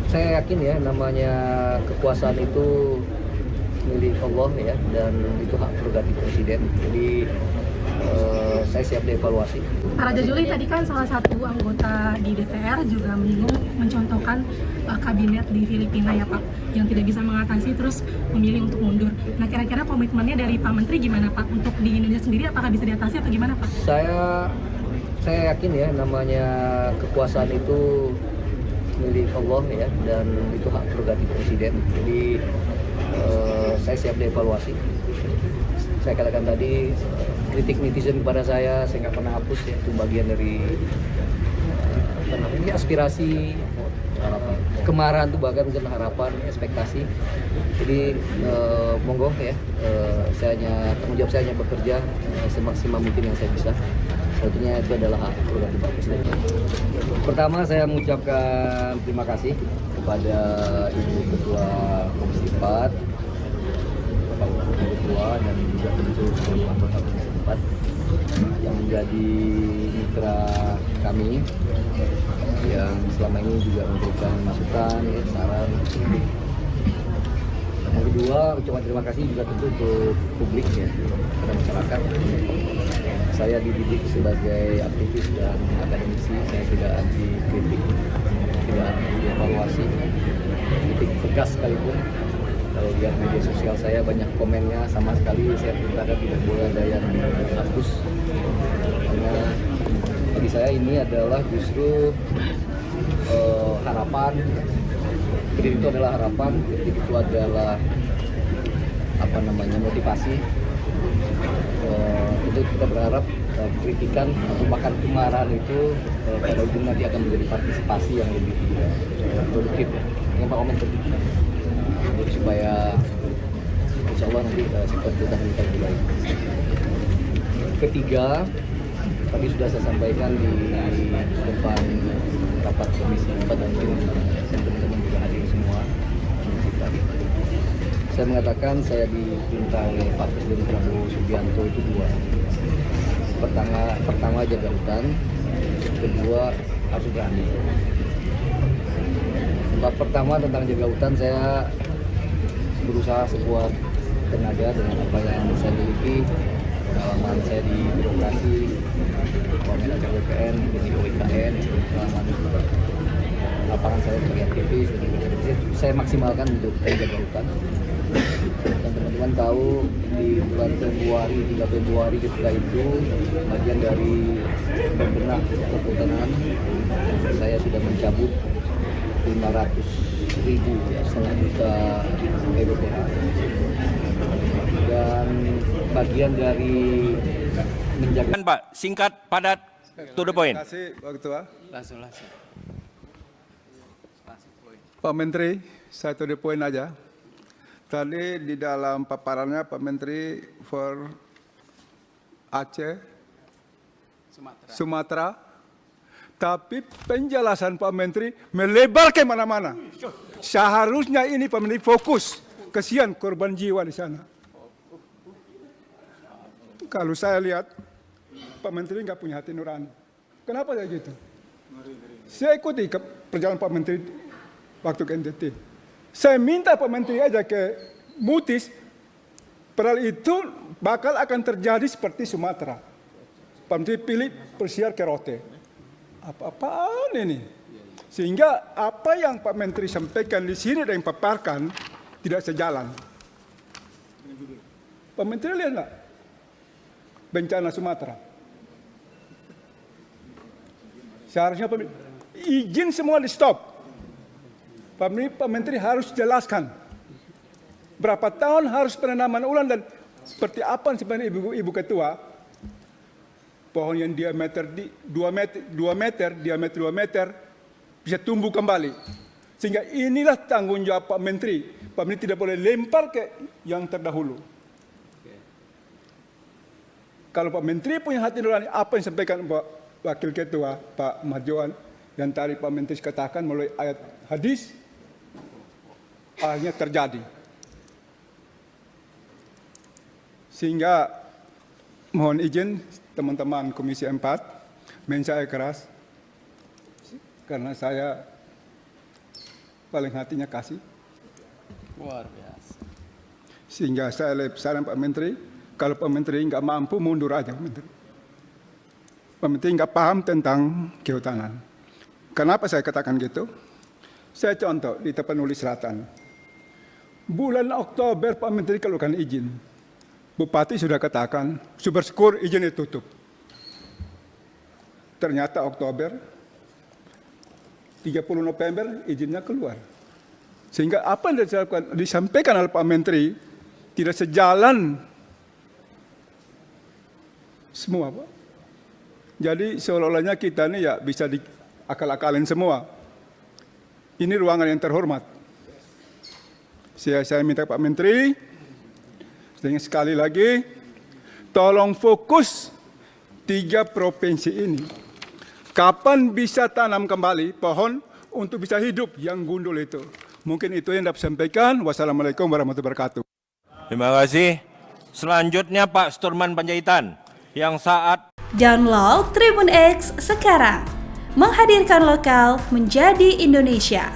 Saya yakin ya, namanya kekuasaan itu milik Allah ya, dan itu hak prerogatif presiden. Jadi saya siap dievaluasi. Pak Raja Juli tadi kan salah satu anggota di DPR juga menyinggung mencontohkan kabinet di Filipina ya Pak, yang tidak bisa mengatasi terus memilih untuk mundur. Nah kira-kira komitmennya dari Pak Menteri gimana Pak untuk di Indonesia sendiri, apakah bisa diatasi atau gimana Pak? Saya yakin ya, namanya kekuasaan itu milik Allah ya, dan itu hak prerogatif presiden. Jadi saya siap dievaluasi. Saya katakan tadi, kritik netizen kepada saya nggak pernah hapus ya, itu bagian dari ini aspirasi, kemarahan itu bahkan mungkin harapan, ekspektasi. Jadi monggo ya, tanggung jawab saya hanya bekerja semaksimal mungkin yang saya bisa. Tentunya itu adalah hak prerogatif Pak Presiden. Pertama saya mengucapkan terima kasih kepada Ibu Ketua Komisi 4, Bapak Ketua, dan juga tentu seluruh anggota Komisi 4 yang menjadi mitra kami, yang selama ini juga memberikan masukan, saran, kritik. Yang kedua, ucapan terima kasih juga tentu untuk publik ya, kepada masyarakat. Saya dididik sebagai aktivis dan akademisi, saya tidak anti kritik, tidak anti evaluasi, kritik tegas sekalipun. Kalau lihat media sosial saya banyak komennya, sama sekali saya perintahkan tidak boleh ada yang dihapus. Karena bagi saya ini adalah justru harapan. Kritik itu adalah harapan, kritik itu adalah motivasi. Itu kita berharap kritikan atau bahkan kemarahan itu pada ujungnya nanti akan menjadi partisipasi yang lebih produktif ya. Yang Pak Omen tadi. Jadi supaya insya Allah nanti sektor kita akan lebih baik. Ketiga, tadi sudah saya sampaikan di depan rapat Komisi 4 dan teman-teman juga hadir semua. Saya mengatakan saya diperintah oleh Pak Presiden Prabowo Subianto itu dua. Pertama jaga hutan, kedua harus berani. Tempat pertama tentang jaga hutan, saya berusaha sekuat tenaga dengan apa yang saya miliki, pengalaman saya di birokrasi, wamen acara BPN, di OIKN, pengalaman lapangan saya sebagai aktivis, saya maksimalkan untuk menjaga hutan. Dan teman-teman tahu di bulan Februari, 3 Februari ketika itu bagian dari pembenah kehutanan, saya sudah mencabut 500.000 setengah juta EBTH. Dan bagian dari menjaga. Pak, singkat, padat, to the point. Terima kasih Pak Ketua. Langsung. Pak Menteri, saya to the point aja. Tadi di dalam paparannya Pak Menteri for Aceh, Sumatera, tapi penjelasan Pak Menteri melebar ke mana-mana. Seharusnya ini Pak Menteri fokus, kesian korban jiwa di sana. Kalau saya lihat, Pak Menteri nggak punya hati nurani. Kenapa ya gitu? Saya ikuti perjalanan Pak Menteri waktu ke NTT. Saya minta Pak Menteri aja ke Mutis, padahal itu bakal akan terjadi seperti Sumatera. Pak Menteri pilih persiar ke Rote. Apa-apaan ini? Sehingga apa yang Pak Menteri sampaikan di sini dan yang paparkan tidak sejalan. Pak Menteri lihat nggak bencana Sumatera? Seharusnya izin semua di stop. Pak Menteri harus jelaskan berapa tahun harus penanaman ulang dan seperti apa sebenarnya Ibu Ketua, pohon yang diameter 2 meter bisa tumbuh kembali. Sehingga inilah tanggung jawab Pak Menteri. Pak Menteri tidak boleh lempar ke yang terdahulu. Kalau Pak Menteri punya hati nurani, apa yang disampaikan Pak Wakil Ketua Pak Marjoan yang tadi Pak Menteri katakan melalui ayat hadis, akhirnya terjadi. Sehingga mohon izin teman-teman Komisi 4, saya keras karena saya paling hatinya kasih. Luar biasa. Sehingga saya saran Pak Menteri, kalau Pak Menteri nggak mampu mundur aja Pak Menteri. Pak Menteri nggak paham tentang kehutanan. Kenapa saya katakan gitu? Saya contoh di Tapanuli Selatan. Bulan Oktober Pak Menteri keluarkan izin. Bupati sudah katakan, Syukur izin ditutup. Ternyata Oktober, 30 November izinnya keluar. Sehingga apa yang disampaikan oleh Pak Menteri tidak sejalan semua, Pak. Jadi seolah-olahnya kita ini ya bisa diakal-akalin semua. Ini ruangan yang terhormat. Saya minta Pak Menteri, sekali lagi, tolong fokus 3 provinsi ini. Kapan bisa tanam kembali pohon untuk bisa hidup yang gundul itu? Mungkin itu yang dapat sampaikan. Wassalamualaikum warahmatullahi wabarakatuh. Terima kasih. Selanjutnya Pak Sturman Panjaitan yang saat Download Tribun X sekarang. Menghadirkan lokal menjadi Indonesia.